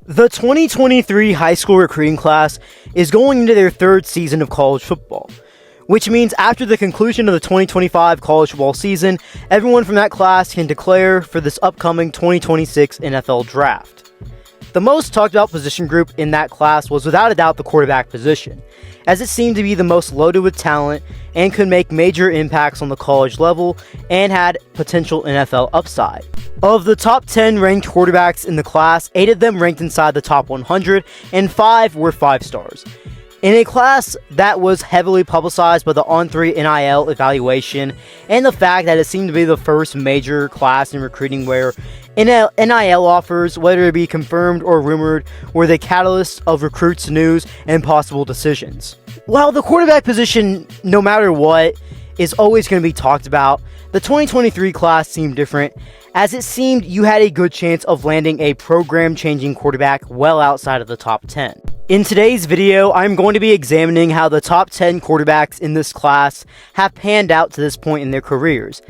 The 2023 high school recruiting class is going into their third season of college football, which means after the conclusion of the 2025 college football season, everyone from that class can declare for this upcoming 2026 NFL draft. The most talked about position group in that class was without a doubt the quarterback position, as it seemed to be the most loaded with talent and could make major impacts on the college level and had potential NFL upside. Of the top 10 ranked quarterbacks in the class, 8 of them ranked inside the top 100, and 5 were 5 stars. In a class that was heavily publicized by the On3 NIL evaluation and the fact that it seemed to be the first major class in recruiting where NIL offers, whether it be confirmed or rumored, were the catalyst of recruits' news and possible decisions. While the quarterback position, no matter what, is always going to be talked about, the 2023 class seemed different, as it seemed you had a good chance of landing a program-changing quarterback well outside of the top 10. In today's video, I'm going to be examining how the top 10 quarterbacks in this class have panned out to this point in their careers,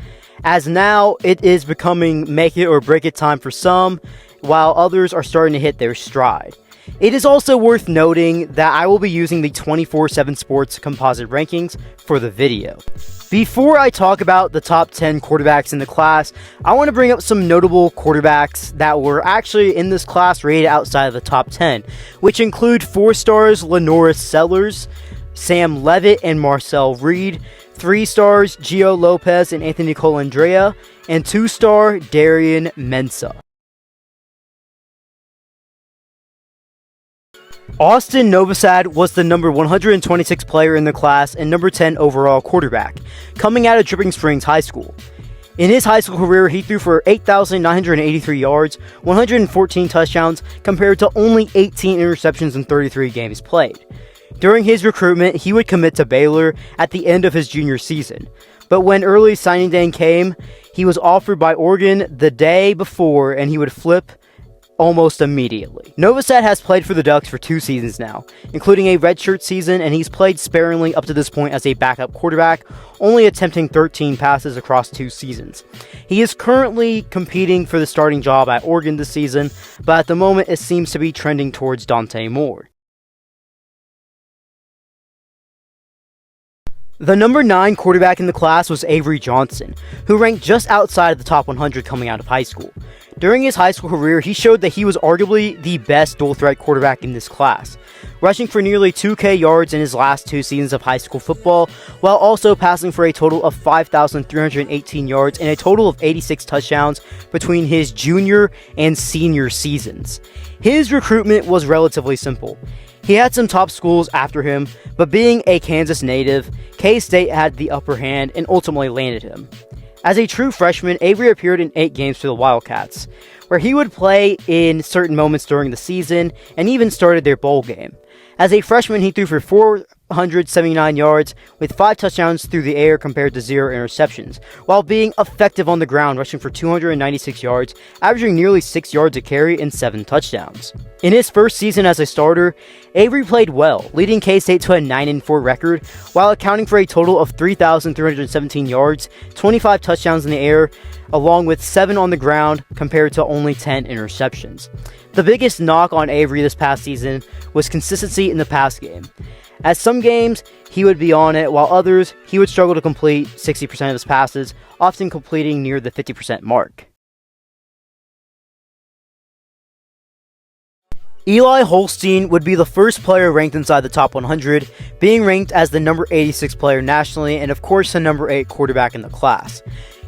as now it is becoming make it or break it time for some, while others are starting to hit their stride. It is also worth noting that I will be using the 24/7 Sports composite rankings for the video. Before I talk about the top 10 quarterbacks in the class, I want to bring up some notable quarterbacks that were actually in this class rated outside of the top 10, which include 4 stars Lenoris Sellers, Sam Levitt and Marcel Reed, 3 stars Gio Lopez and Anthony Colandrea, and 2-star Darian Mensah. Austin Novosad was the number 126 player in the class and number 10 overall quarterback, coming out of Dripping Springs High School. In his high school career, he threw for 8,983 yards, 114 touchdowns, compared to only 18 interceptions in 33 games played. During his recruitment, he would commit to Baylor at the end of his junior season, but when early signing day came, he was offered by Oregon the day before and he would flip almost immediately. Novosad has played for the Ducks for 2 seasons now, including a redshirt season, and he's played sparingly up to this point as a backup quarterback, only attempting 13 passes across 2 seasons. He is currently competing for the starting job at Oregon this season, but at the moment it seems to be trending towards Dante Moore. The number 9 quarterback in the class was Avery Johnson, who ranked just outside of the top 100 coming out of high school. During his high school career, he showed that he was arguably the best dual-threat quarterback in this class, rushing for nearly 2,000 yards in his last 2 seasons of high school football, while also passing for a total of 5,318 yards and a total of 86 touchdowns between his junior and senior seasons. His recruitment was relatively simple. He had some top schools after him, but being a Kansas native, K-State had the upper hand and ultimately landed him. As a true freshman, Avery appeared in 8 games for the Wildcats, where he would play in certain moments during the season and even started their bowl game. As a freshman, he threw for 479 yards with 5 touchdowns through the air compared to 0 interceptions, while being effective on the ground, rushing for 296 yards, averaging nearly 6 yards a carry and 7 touchdowns. In his first season as a starter, Avery played well, leading K-State to a 9-4 record, while accounting for a total of 3,317 yards, 25 touchdowns in the air, along with 7 on the ground compared to only 10 interceptions. The biggest knock on Avery this past season was consistency in the pass game. As some games, he would be on it, while others, he would struggle to complete 60% of his passes, often completing near the 50% mark. Eli Holstein would be the first player ranked inside the top 100, being ranked as the number 86 player nationally and of course the number 8 quarterback in the class.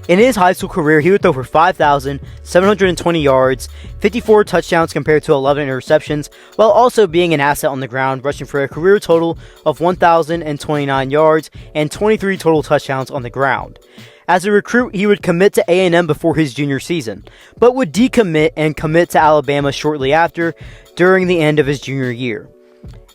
In his high school career, he would throw for 5,720 yards, 54 touchdowns compared to 11 interceptions, while also being an asset on the ground, rushing for a career total of 1,029 yards and 23 total touchdowns on the ground. As a recruit, he would commit to A&M before his junior season, but would decommit and commit to Alabama shortly after, during the end of his junior year.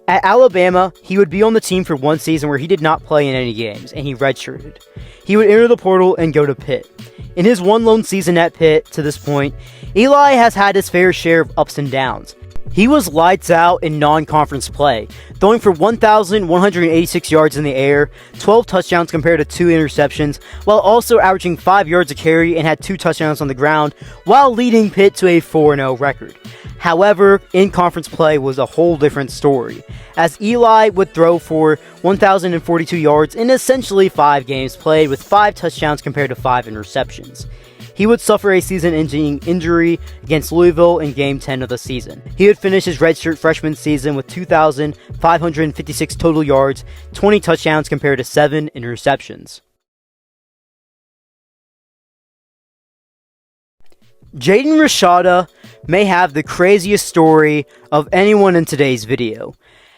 At Alabama, he would be on the team for 1 season where he did not play in any games, and he redshirted. He would enter the portal and go to Pitt. In his one lone season at Pitt to this point, Eli has had his fair share of ups and downs. He was lights out in non-conference play, throwing for 1,186 yards in the air, 12 touchdowns compared to 2 interceptions, while also averaging 5 yards a carry and had 2 touchdowns on the ground, while leading Pitt to a 4-0 record. However, in-conference play was a whole different story, as Eli would throw for 1,042 yards in essentially 5 games played with 5 touchdowns compared to 5 interceptions. He would suffer a season-ending injury against Louisville in Game 10 of the season. He would finish his redshirt freshman season with 2,556 total yards, 20 touchdowns compared to 7 interceptions. Jaden Rashada may have the craziest story of anyone in today's video.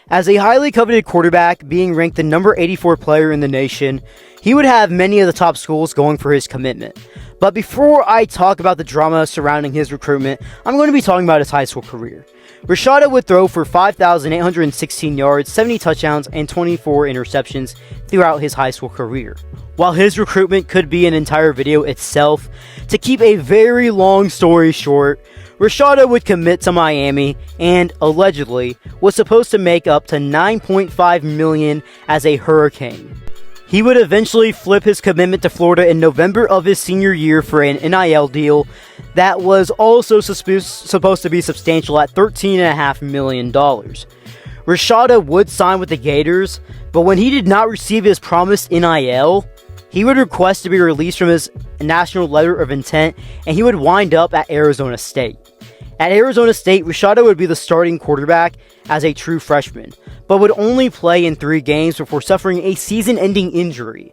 As a highly coveted quarterback, being ranked the number 84 player in the nation, he would have many of the top schools going for his commitment. But before I talk about the drama surrounding his recruitment, I'm going to be talking about his high school career. Rashada would throw for 5,816 yards, 70 touchdowns, and 24 interceptions throughout his high school career. While his recruitment could be an entire video itself, to keep a very long story short, Rashada would commit to Miami and, allegedly, was supposed to make up to $9.5 million as a Hurricane. He would eventually flip his commitment to Florida in November of his senior year for an NIL deal that was also supposed to be substantial at $13.5 million. Rashada would sign with the Gators, but when he did not receive his promised NIL, he would request to be released from his national letter of intent, and he would wind up at Arizona State. At Arizona State, Rashada would be the starting quarterback as a true freshman, but would only play in 3 games before suffering a season-ending injury.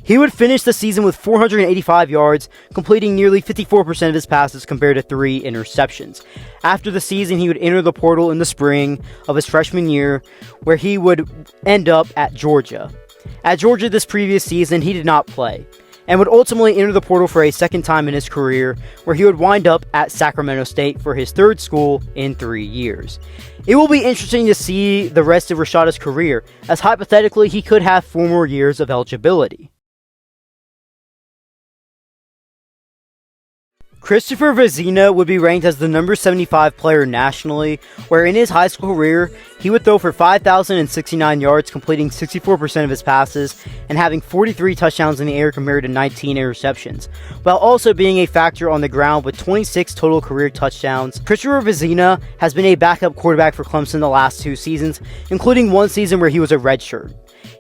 He would finish the season with 485 yards, completing nearly 54% of his passes compared to 3 interceptions. After the season, he would enter the portal in the spring of his freshman year, where he would end up at Georgia. At Georgia this previous season, he did not play, and would ultimately enter the portal for a second time in his career, where he would wind up at Sacramento State for his 3rd school in 3 years. It will be interesting to see the rest of Rashada's career, as hypothetically he could have 4 more years of eligibility. Christopher Vezina would be ranked as the number 75 player nationally, where in his high school career, he would throw for 5,069 yards, completing 64% of his passes, and having 43 touchdowns in the air compared to 19 interceptions, while also being a factor on the ground with 26 total career touchdowns. Christopher Vezina has been a backup quarterback for Clemson the last 2 seasons, including 1 season where he was a redshirt.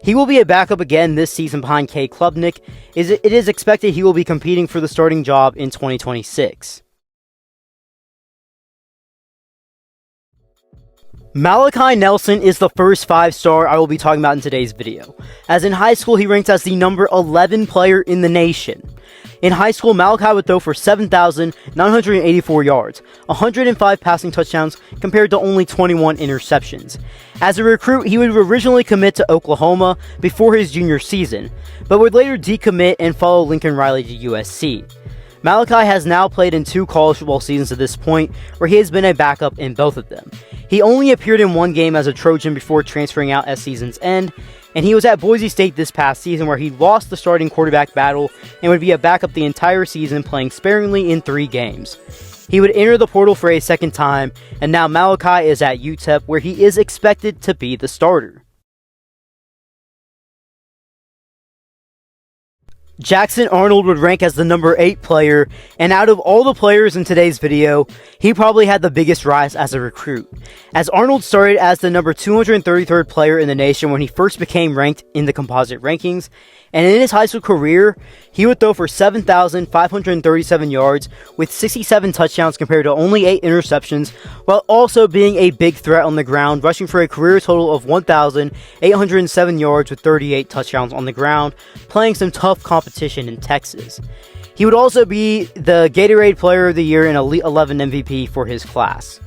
He will be a backup again this season behind Cade Klubnik. It is expected he will be competing for the starting job in 2026. Malachi Nelson is the first 5-star I will be talking about in today's video, as in high school he ranked as the number 11 player in the nation. In high school, Malachi would throw for 7,984 yards, 105 passing touchdowns compared to only 21 interceptions. As a recruit, he would originally commit to Oklahoma before his junior season, but would later decommit and follow Lincoln Riley to USC. Malachi has now played in 2 college football seasons to this point, where he has been a backup in both of them. He only appeared in 1 game as a Trojan before transferring out at season's end, and he was at Boise State this past season where he lost the starting quarterback battle and would be a backup the entire season, playing sparingly in 3 games. He would enter the portal for a second time, and now Malachi is at UTEP, where he is expected to be the starter. Jackson Arnold would rank as the number 8 player, and out of all the players in today's video, he probably had the biggest rise as a recruit, as Arnold started as the number 233rd player in the nation when he first became ranked in the composite rankings, and in his high school career, he would throw for 7,537 yards with 67 touchdowns compared to only 8 interceptions, while also being a big threat on the ground, rushing for a career total of 1,807 yards with 38 touchdowns on the ground, playing some tough competition in Texas. He would also be the Gatorade Player of the Year and Elite 11 MVP for his class.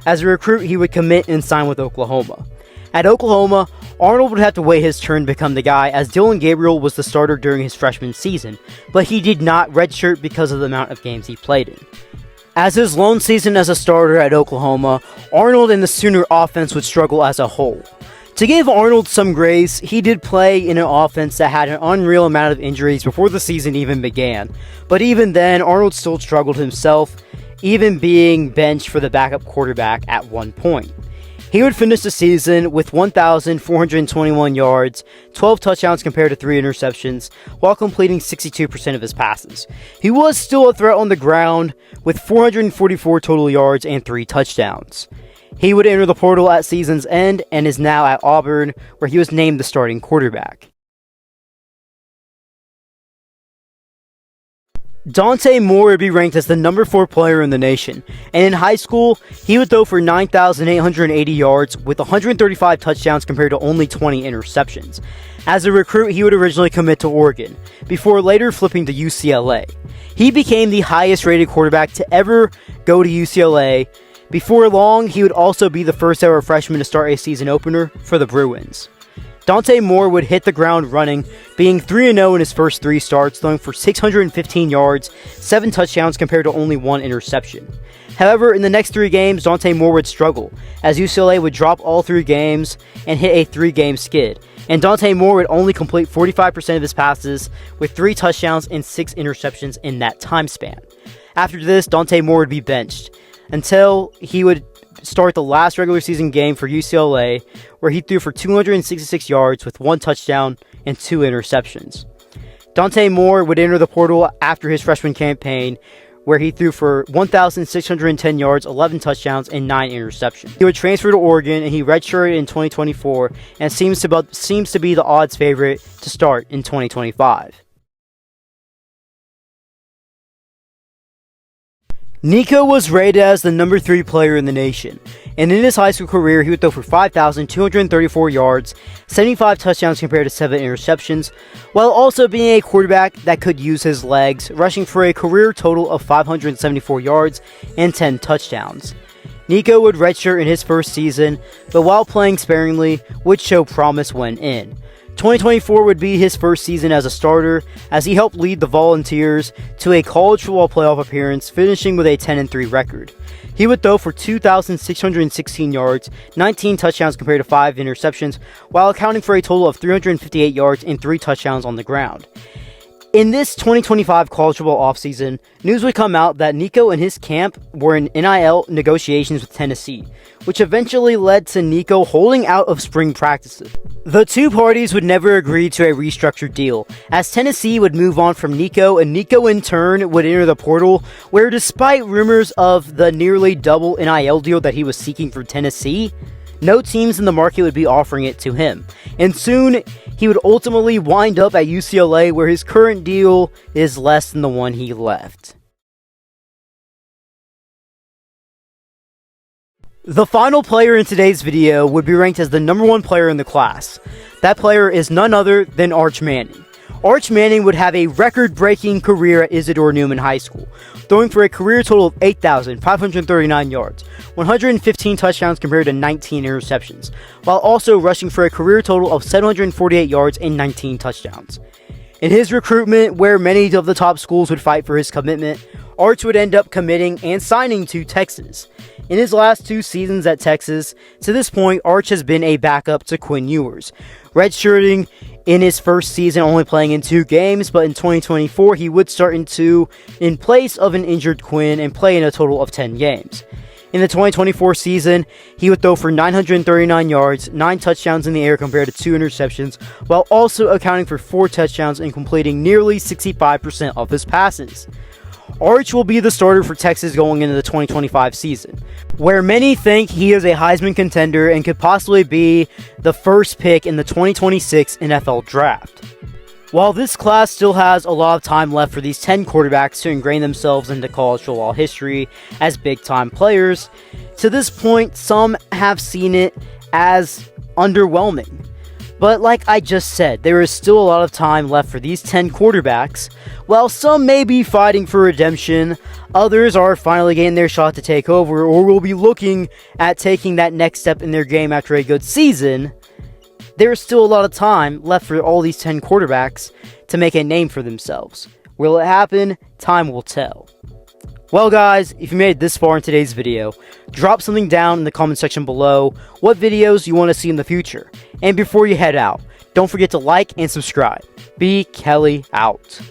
As a recruit, he would commit and sign with Oklahoma. At Oklahoma, Arnold would have to wait his turn to become the guy, as Dylan Gabriel was the starter during his freshman season, but he did not redshirt because of the amount of games he played in. As his lone season as a starter at Oklahoma, Arnold and the Sooner offense would struggle as a whole. To give Arnold some grace, he did play in an offense that had an unreal amount of injuries before the season even began, but even then, Arnold still struggled himself. even being benched for the backup quarterback at one point. He would finish the season with 1,421 yards, 12 touchdowns compared to 3 interceptions, while completing 62% of his passes. He was still a threat on the ground with 444 total yards and 3 touchdowns. He would enter the portal at season's end and is now at Auburn, where he was named the starting quarterback. Dante Moore would be ranked as the number 4 player in the nation, and in high school, he would throw for 9,880 yards with 135 touchdowns compared to only 20 interceptions. As a recruit, he would originally commit to Oregon, before later flipping to UCLA. He became the highest rated quarterback to ever go to UCLA. Before long, he would also be the first ever freshman to start a season opener for the Bruins. Dante Moore would hit the ground running, being 3-0 in his first 3 starts, throwing for 615 yards, 7 touchdowns compared to only 1 interception. However, in the next 3 games, Dante Moore would struggle, as UCLA would drop all 3 games and hit a 3-game skid, and Dante Moore would only complete 45% of his passes with 3 touchdowns and 6 interceptions in that time span. After this, Dante Moore would be benched, until he would start the last regular season game for UCLA, where he threw for 266 yards with 1 touchdown and 2 interceptions. Dante Moore would enter the portal after his freshman campaign, where he threw for 1,610 yards, 11 touchdowns, and 9 interceptions. He would transfer to Oregon, and he redshirted in 2024, and seems to be the odds favorite to start in 2025. Nico was rated as the number 3 player in the nation, and in his high school career, he would throw for 5,234 yards, 75 touchdowns compared to 7 interceptions, while also being a quarterback that could use his legs, rushing for a career total of 574 yards and 10 touchdowns. Nico would redshirt in his first season, but while playing sparingly, would show promise when in. 2024 would be his first season as a starter, as he helped lead the Volunteers to a college football playoff appearance, finishing with a 10-3 record. He would throw for 2,616 yards, 19 touchdowns compared to 5 interceptions, while accounting for a total of 358 yards and 3 touchdowns on the ground. In this 2025 college football offseason, news would come out that Nico and his camp were in NIL negotiations with Tennessee, which eventually led to Nico holding out of spring practices. The 2 parties would never agree to a restructured deal, as Tennessee would move on from Nico, and Nico in turn would enter the portal, where despite rumors of the nearly double NIL deal that he was seeking for Tennessee, no teams in the market would be offering it to him, and soon he would ultimately wind up at UCLA, where his current deal is less than the one he left. The final player in today's video would be ranked as the number 1 player in the class. That player is none other than Arch Manning. Arch Manning would have a record-breaking career at Isidore Newman High School, throwing for a career total of 8,539 yards, 115 touchdowns compared to 19 interceptions, while also rushing for a career total of 748 yards and 19 touchdowns. In his recruitment, where many of the top schools would fight for his commitment, Arch would end up committing and signing to Texas. In his last 2 seasons at Texas, to this point, Arch has been a backup to Quinn Ewers, redshirting in his first season, only playing in 2 games, but in 2024, he would start in 2 in place of an injured Quinn and play in a total of 10 games. In the 2024 season, he would throw for 939 yards, 9 touchdowns in the air compared to 2 interceptions, while also accounting for 4 touchdowns and completing nearly 65% of his passes. Arch will be the starter for Texas going into the 2025 season, where many think he is a Heisman contender and could possibly be the first pick in the 2026 NFL Draft. While this class still has a lot of time left for these 10 quarterbacks to ingrain themselves into college football history as big-time players, to this point, some have seen it as underwhelming. But like I just said, there is still a lot of time left for these 10 quarterbacks. While some may be fighting for redemption, others are finally getting their shot to take over, or will be looking at taking that next step in their game after a good season. There is still a lot of time left for all these 10 quarterbacks to make a name for themselves. Will it happen? Time will tell. Well guys, if you made it this far in today's video, drop something down in the comment section below what videos you want to see in the future. And before you head out, don't forget to like and subscribe. B. Kelly out.